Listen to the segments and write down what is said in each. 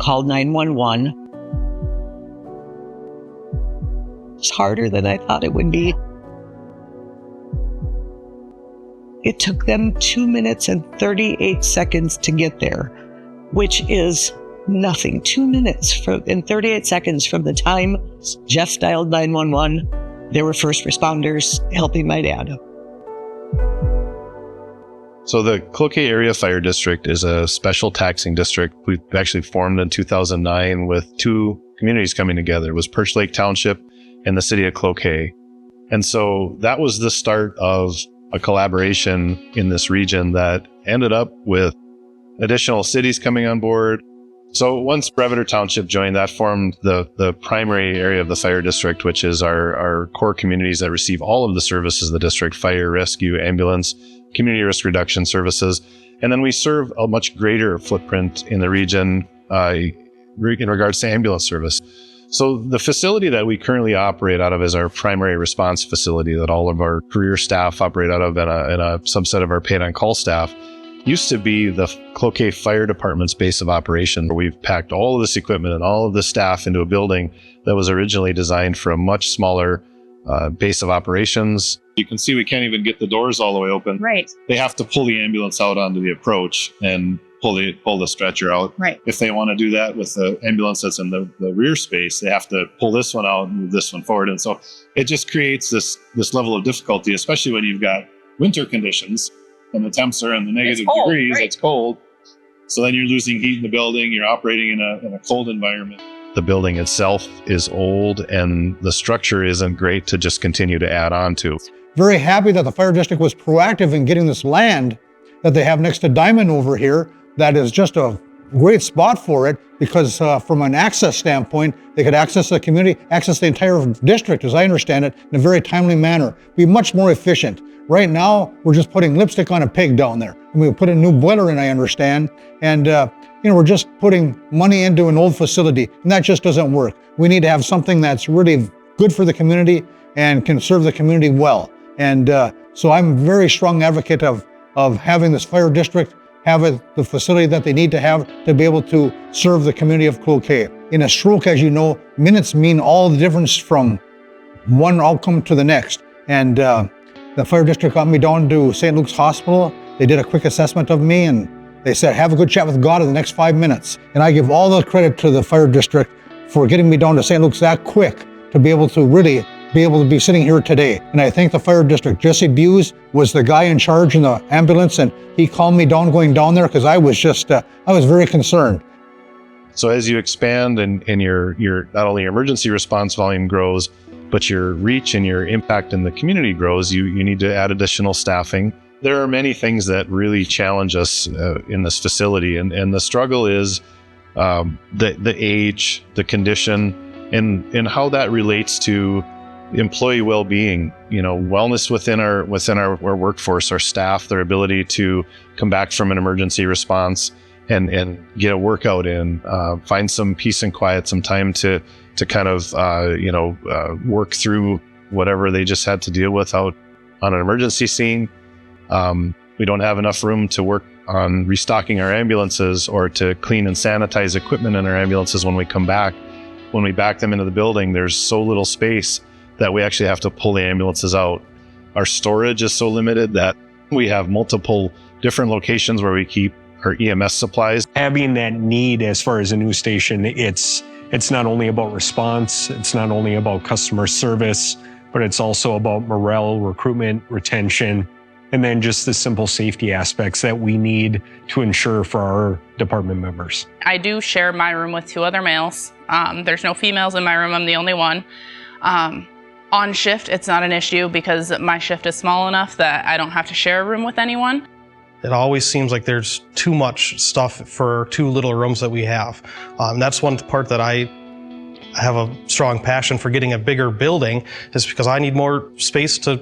called 911. It's harder than I thought it would be. It took them 2 minutes and 38 seconds to get there, which is nothing. 2 minutes and 38 seconds from the time Jeff dialed 911. There were first responders helping my dad. So the Cloquet Area Fire District is a special taxing district. We actually formed in 2009 with two communities coming together. It was Perch Lake Township and the city of Cloquet. And so that was the start of a collaboration in this region that ended up with additional cities coming on board. So once Breveter Township joined, that formed the primary area of the fire district, which is our core communities that receive all of the services of the district: fire, rescue, ambulance, community risk reduction services. And then we serve a much greater footprint in the region in regards to ambulance service. So the facility that we currently operate out of is our primary response facility that all of our career staff operate out of, and a subset of our paid-on-call staff. Used to be the Cloquet Fire Department's base of operation, where we've packed all of this equipment and all of the staff into a building that was originally designed for a much smaller base of operations. You can see we can't even get the doors all the way open. Right. They have to pull the ambulance out onto the approach and pull the stretcher out. Right. If they want to do that with the ambulance that's in the rear space, they have to pull this one out and move this one forward. And so it just creates this level of difficulty, especially when you've got winter conditions and the temps are in the negative degrees. Right. It's cold. So then you're losing heat in the building. You're operating in a cold environment. The building itself is old and the structure isn't great to just continue to add on to. Very happy that the fire district was proactive in getting this land that they have next to Diamond over here. That is just a great spot for it, because from an access standpoint, they could access the community, access the entire district, as I understand it, in a very timely manner, be much more efficient. Right now, we're just putting lipstick on a pig down there. And we put a new boiler in, I understand, and we're just putting money into an old facility, and that just doesn't work. We need to have something that's really good for the community and can serve the community well. And so I'm a very strong advocate of having this fire district have the facility that they need to have to be able to serve the community of Cloquet. In a stroke, as you know, minutes mean all the difference from one outcome to the next. And the fire district got me down to St. Luke's Hospital. They did a quick assessment of me and they said, have a good chat with God in the next 5 minutes. And I give all the credit to the fire district for getting me down to St. Luke's that quick to be able to really be able to be sitting here today. And I thank the fire district. Jesse Buse was the guy in charge in the ambulance, and he calmed me down going down there because I was just, I was very concerned. So as you expand and your not only your emergency response volume grows, but your reach and your impact in the community grows, you need to add additional staffing. There are many things that really challenge us in this facility, and the struggle is the age, the condition, and how that relates to employee well-being, wellness within our workforce, our staff, their ability to come back from an emergency response and get a workout in, find some peace and quiet, some time to kind of work through whatever they just had to deal with out on an emergency scene. We don't have enough room to work on restocking our ambulances or to clean and sanitize equipment in our ambulances when we come back. When we back them into the building, there's so little space that we actually have to pull the ambulances out. Our storage is so limited that we have multiple different locations where we keep our EMS supplies. Having that need as far as a news station, it's not only about response, it's not only about customer service, but it's also about morale, recruitment, retention, and then just the simple safety aspects that we need to ensure for our department members. I do share my room with two other males. There's no females in my room, I'm the only one. On shift, it's not an issue because my shift is small enough that I don't have to share a room with anyone. It always seems like there's too much stuff for too little rooms that we have. That's one part that I have a strong passion for getting a bigger building, is because I need more space to,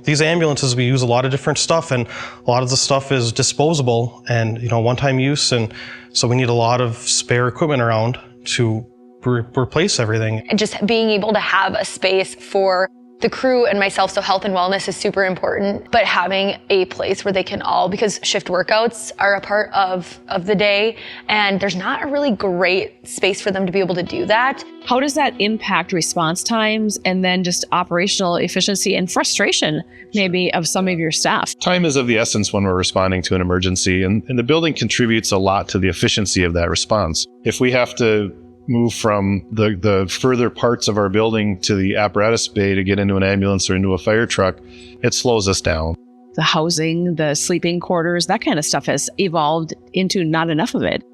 these ambulances, we use a lot of different stuff, and a lot of the stuff is disposable and, one-time use. And so we need a lot of spare equipment around to replace everything. And just being able to have a space for the crew and myself, so health and wellness is super important, but having a place where they can all, because shift workouts are a part of the day, and there's not a really great space for them to be able to do that. How does that impact response times and then just operational efficiency and frustration maybe of some of your staff? Time is of the essence when we're responding to an emergency, and the building contributes a lot to the efficiency of that response. If we have to move from the further parts of our building to the apparatus bay to get into an ambulance or into a fire truck, it slows us down. The housing, the sleeping quarters, that kind of stuff has evolved into not enough of it.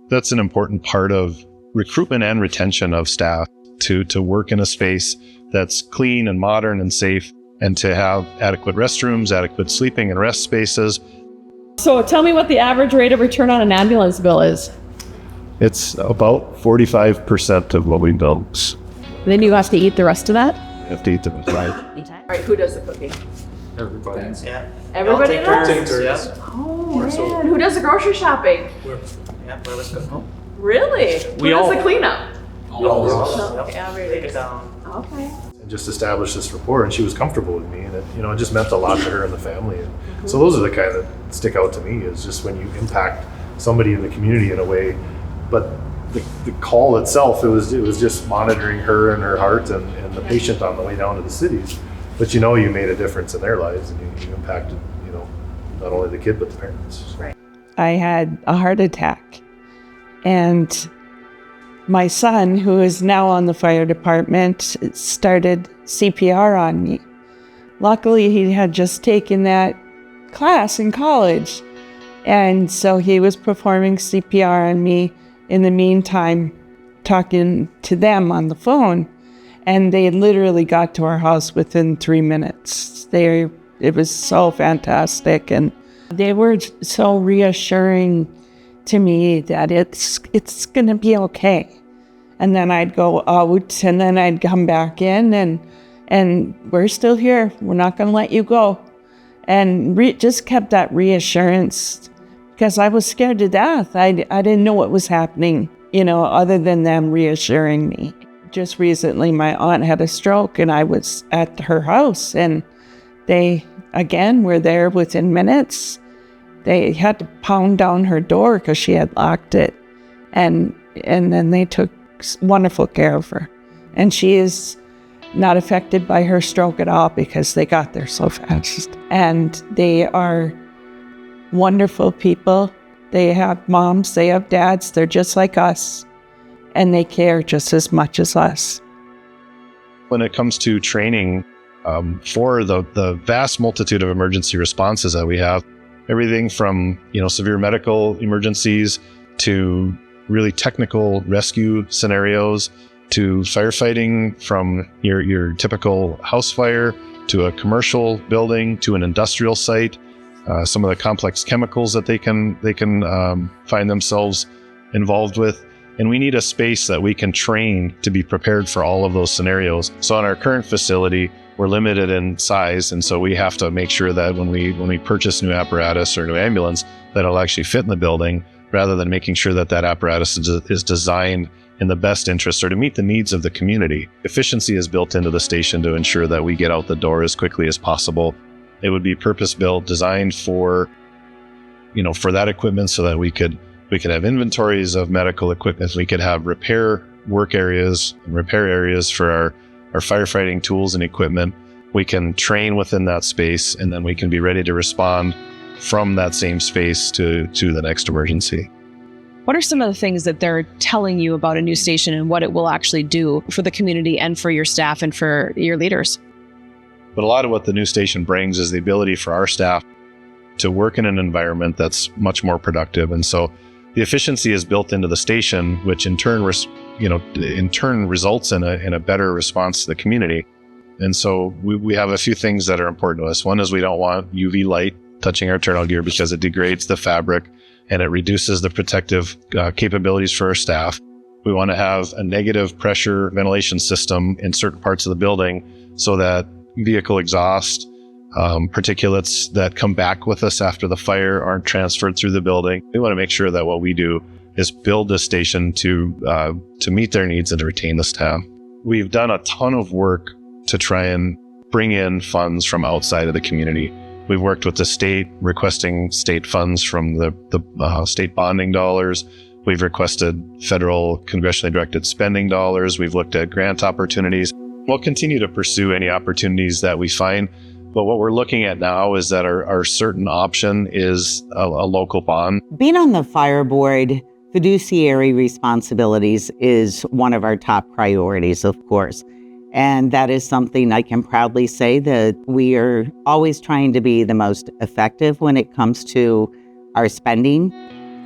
That's an important part of recruitment and retention of staff, to work in a space that's clean and modern and safe, and to have adequate restrooms, adequate sleeping and rest spaces. So tell me what the average rate of return on an ambulance bill is. It's about 45% of what we build. Then you have to eat the rest of that? You have to eat them at night. All right, who does the cooking? Everybody. Yeah. Everybody does? Take turns. Oh man, who does the grocery shopping? Yeah, we're let's go home. Really? We who all- does the cleanup? Okay, everybody. Take it down. Okay. And just established this rapport, and she was comfortable with me, and it just meant a lot to her and the family. And so those are the kind that stick out to me, is just when you impact somebody in the community in a way. But the call itself, it was just monitoring her and her heart and the patient on the way down to the cities. But you made a difference in their lives, and you impacted, not only the kid but the parents. Right. I had a heart attack, and my son, who is now on the fire department, started CPR on me. Luckily, he had just taken that class in college, and so he was performing CPR on me in the meantime, talking to them on the phone, and they literally got to our house within 3 minutes. It was so fantastic, and they were so reassuring to me that it's going to be okay. And then I'd go out, and then I'd come back in, and we're still here. We're not going to let you go. And just kept that reassurance, because I was scared to death. I didn't know what was happening, other than them reassuring me. Just recently, my aunt had a stroke, and I was at her house, and they, again, were there within minutes. They had to pound down her door because she had locked it. And then they took wonderful care of her. And she is not affected by her stroke at all because they got there so fast. And they are wonderful people. They have moms, they have dads, they're just like us, and they care just as much as us. When it comes to training for the vast multitude of emergency responses that we have, everything from severe medical emergencies to really technical rescue scenarios, to firefighting from your typical house fire, to a commercial building, to an industrial site, some of the complex chemicals that they can find themselves involved with. And we need a space that we can train to be prepared for all of those scenarios. So in our current facility, we're limited in size, and so we have to make sure that when we purchase new apparatus or new ambulance, that it'll actually fit in the building, rather than making sure that apparatus is designed in the best interest or to meet the needs of the community. Efficiency is built into the station to ensure that we get out the door as quickly as possible. It would be purpose-built, designed for that equipment, so that we could have inventories of medical equipment. We could have repair work areas and repair areas for our firefighting tools and equipment. We can train within that space, and then we can be ready to respond from that same space to the next emergency. What are some of the things that they're telling you about a new station and what it will actually do for the community and for your staff and for your leaders? But a lot of what the new station brings is the ability for our staff to work in an environment that's much more productive. And so the efficiency is built into the station, which in turn results in a better response to the community. And so we have a few things that are important to us. One is we don't want UV light touching our turnout gear because it degrades the fabric and it reduces the protective capabilities for our staff. We want to have a negative pressure ventilation system in certain parts of the building so that vehicle exhaust, particulates that come back with us after the fire aren't transferred through the building. We want to make sure that what we do is build this station to meet their needs and to retain the staff. We've done a ton of work to try and bring in funds from outside of the community. We've worked with the state, requesting state funds from the state bonding dollars. We've requested federal congressionally directed spending dollars. We've looked at grant opportunities. We'll continue to pursue any opportunities that we find. But what we're looking at now is that our certain option is a local bond. Being on the fire board, fiduciary responsibilities is one of our top priorities, of course. And that is something I can proudly say that we are always trying to be the most effective when it comes to our spending.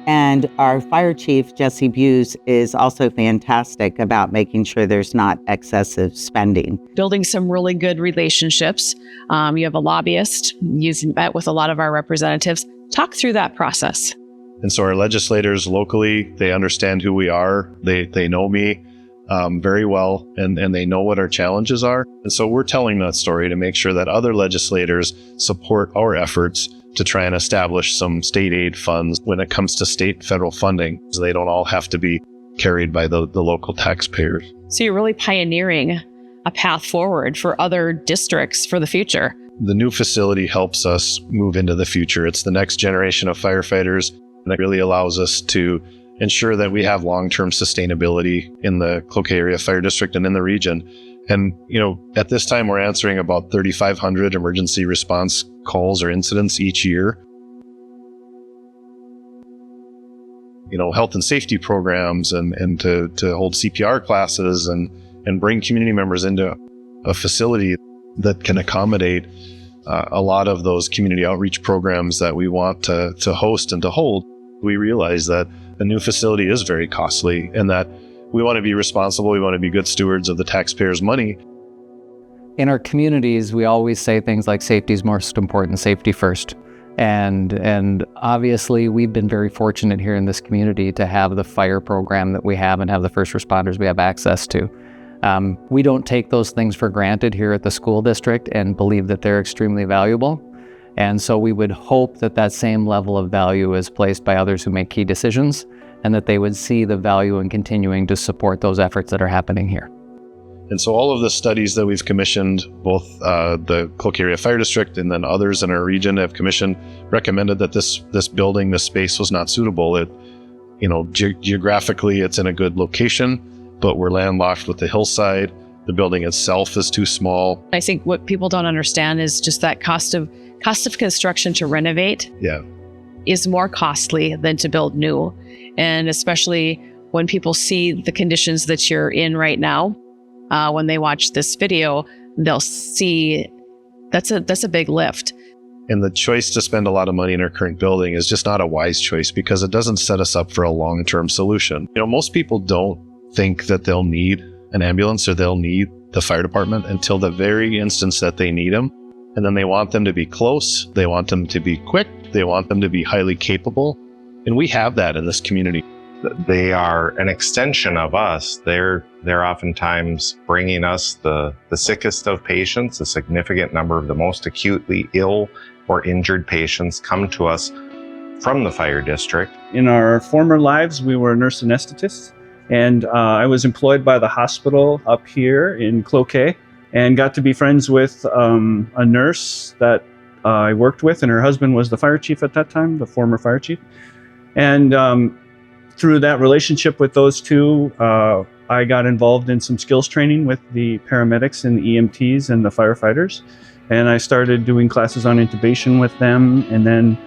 And our fire chief, Jesse Buse, is also fantastic about making sure there's not excessive spending. Building some really good relationships. You have a lobbyist. You've met with a lot of our representatives. Talk through that process. And so our legislators locally, they understand who we are. They know me very well, and they know what our challenges are. And so we're telling that story to make sure that other legislators support our efforts to try and establish some state aid funds when it comes to state and federal funding, so they don't all have to be carried by the local taxpayers. So you're really pioneering a path forward for other districts for the future. The new facility helps us move into the future. It's the next generation of firefighters, and it really allows us to ensure that we have long-term sustainability in the Cloquet Area Fire District and in the region. And, at this time, we're answering about 3,500 emergency response calls or incidents each year. Health and safety programs and to hold CPR classes and bring community members into a facility that can accommodate a lot of those community outreach programs that we want to host and to hold. We realize that a new facility is very costly and that we want to be responsible. We want to be good stewards of the taxpayers' money. In our communities, we always say things like safety is most important, safety first. And obviously, we've been very fortunate here in this community to have the fire program that we have and have the first responders we have access to. We don't take those things for granted here at the school district and believe that they're extremely valuable. And so we would hope that that same level of value is placed by others who make key decisions, and that they would see the value in continuing to support those efforts that are happening here. And so all of the studies that we've commissioned, both the Cloquet Area Fire District and then others in our region have commissioned, recommended that this building, this space was not suitable. Geographically, it's in a good location, but we're landlocked with the hillside. The building itself is too small. I think what people don't understand is just that cost of construction to renovate is more costly than to build new. And especially when people see the conditions that you're in right now, when they watch this video, they'll see that's a big lift. And the choice to spend a lot of money in our current building is just not a wise choice because it doesn't set us up for a long-term solution. Most people don't think that they'll need an ambulance or they'll need the fire department until the very instance that they need them. And then they want them to be close. They want them to be quick. They want them to be highly capable. And we have that in this community. They are an extension of us. They're oftentimes bringing us the sickest of patients. A significant number of the most acutely ill or injured patients come to us from the fire district. In our former lives, we were nurse anesthetists, and I was employed by the hospital up here in Cloquet and got to be friends with a nurse that I worked with, and her husband was the fire chief at that time, the former fire chief. And through that relationship with those two, I got involved in some skills training with the paramedics and the EMTs and the firefighters. And I started doing classes on intubation with them, and then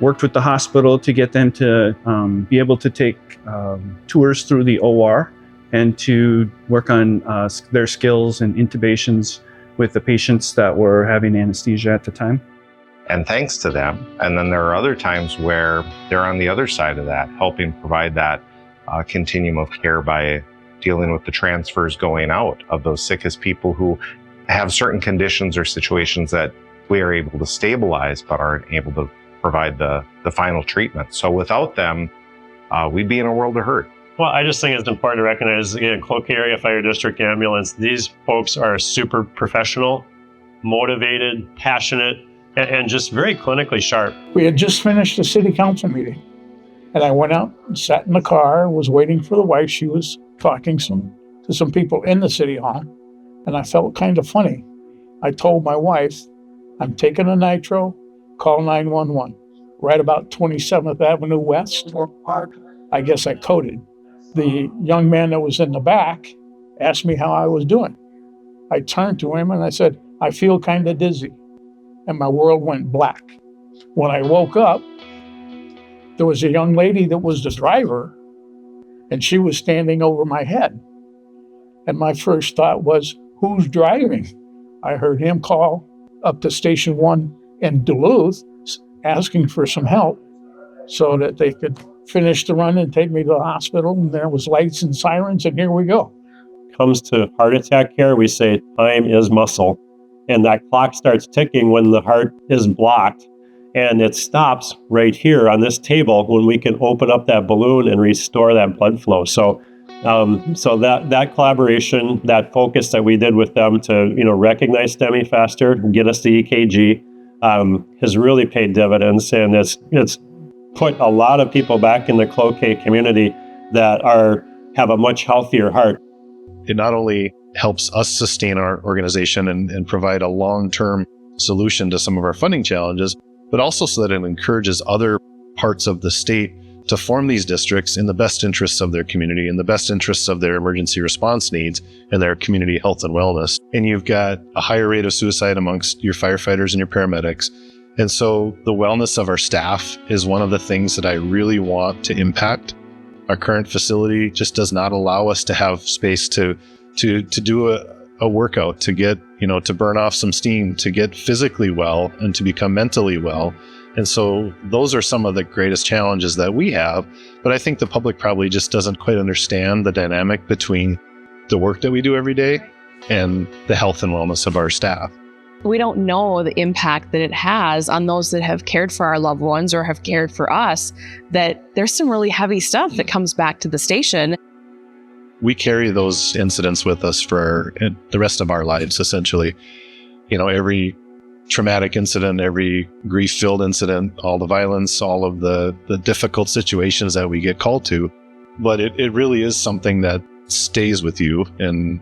worked with the hospital to get them to be able to take tours through the OR and to work on their skills and intubations with the patients that were having anesthesia at the time. And thanks to them. And then there are other times where they're on the other side of that, helping provide that continuum of care by dealing with the transfers going out of those sickest people who have certain conditions or situations that we are able to stabilize but aren't able to provide the final treatment. So without them, we'd be in a world of hurt. Well, I just think it's important to recognize, again, Cloquet Area Fire District Ambulance, these folks are super professional, motivated, passionate, and just very clinically sharp. We had just finished a city council meeting, and I went out and sat in the car, was waiting for the wife. She was talking to some people in the city hall, and I felt kind of funny. I told my wife, I'm taking a nitro, call 911. Right about 27th Avenue West. I guess I coded. The young man that was in the back asked me how I was doing. I turned to him and I said, I feel kind of dizzy. And my world went black. When I woke up, there was a young lady that was the driver, and she was standing over my head. And my first thought was, who's driving? I heard him call up to Station 1 in Duluth asking for some help so that they could finish the run and take me to the hospital. And there was lights and sirens, and here we go. Comes to heart attack care, we say time is muscle. And that clock starts ticking when the heart is blocked. And it stops right here on this table when we can open up that balloon and restore that blood flow. So that collaboration, that focus that we did with them to recognize STEMI faster, get us the EKG, has really paid dividends, and it's put a lot of people back in the Cloquet community that have a much healthier heart. It not only helps us sustain our organization and provide a long-term solution to some of our funding challenges, but also so that it encourages other parts of the state to form these districts in the best interests of their community, in the best interests of their emergency response needs and their community health and wellness. And you've got a higher rate of suicide amongst your firefighters and your paramedics. And so the wellness of our staff is one of the things that I really want to impact. Our current facility just does not allow us to have space to do a workout, to get, to burn off some steam, to get physically well and to become mentally well. And so those are some of the greatest challenges that we have. But I think the public probably just doesn't quite understand the dynamic between the work that we do every day and the health and wellness of our staff. We don't know the impact that it has on those that have cared for our loved ones or have cared for us, that there's some really heavy stuff that comes back to the station. We carry those incidents with us for the rest of our lives, essentially. Every traumatic incident, every grief-filled incident, all the violence, all of the difficult situations that we get called to. But it really is something that stays with you. And,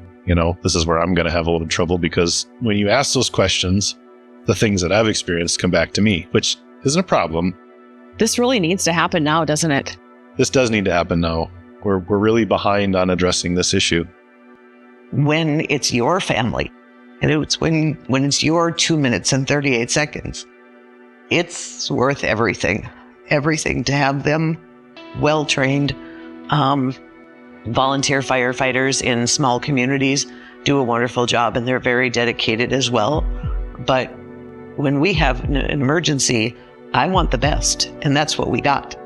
this is where I'm going to have a little trouble, because when you ask those questions, the things that I've experienced come back to me, which isn't a problem. This really needs to happen now, doesn't it? This does need to happen now. We're really behind on addressing this issue. When it's your family, and it's when it's your 2 minutes and 38 seconds, it's worth everything to have them well-trained. Volunteer firefighters in small communities do a wonderful job, and they're very dedicated as well. But when we have an emergency, I want the best, and that's what we got.